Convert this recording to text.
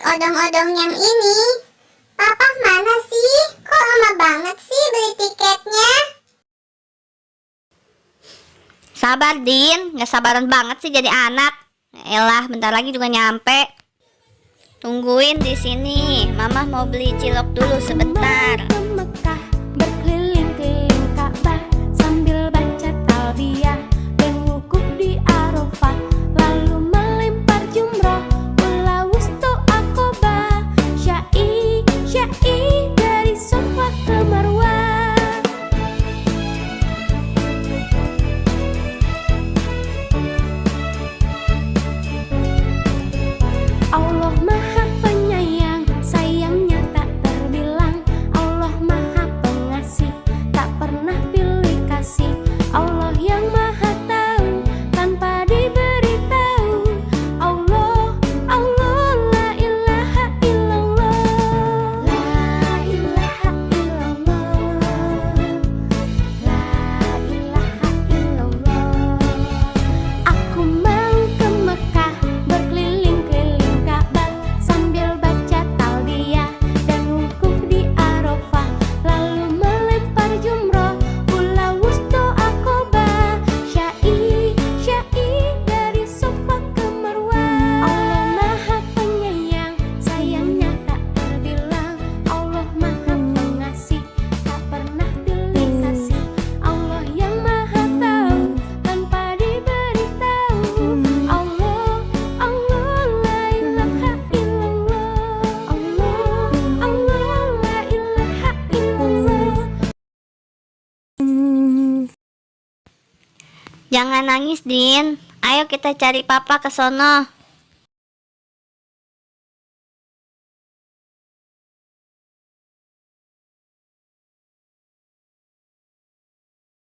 odong-odong yang ini. Papa mana sih? Kok lama banget sih beli tiketnya? Sabar, Din. Nggak sabaran banget sih jadi anak. Elah, bentar lagi juga nyampe. Tungguin di sini. Mama mau beli cilok dulu sebentar. Ke Mekah, berkeliling-keliling Ka'bah sambil baca talbiyah dan wukuf di Arafah, lalu melempar jumroh ula wustu Aqobah, syai dari Safa ke Marwah. Allah Maha Penyayang, sayangnya tak terbilang. Allah Maha Pengasih, tak pernah pilih kasih. Allah yang Maha Tahu, tanpa diberitahu. Allah, Allah, la ilaha illallah. La ilaha illallah. La ilaha illallah. Aku mau ke Mekah, berkeliling-keliling Ka'bah sambil baca talbiyah dan wukuf di Arafah, lalu melempar jumroh ula wustu Aqobah, syai dari Safa ke Marwah. Allah Maha Penyayang, sayangnya tak terbilang. Allah Maha Pengasih, tak pernah pilih kasih. Allah yang Maha Tahu, tanpa diberitahu. Allah, Allah, la ilaha illallah. Allah, Allah, la ilaha illallah. Jangan nangis, Din. Ayo kita cari papa ke sono.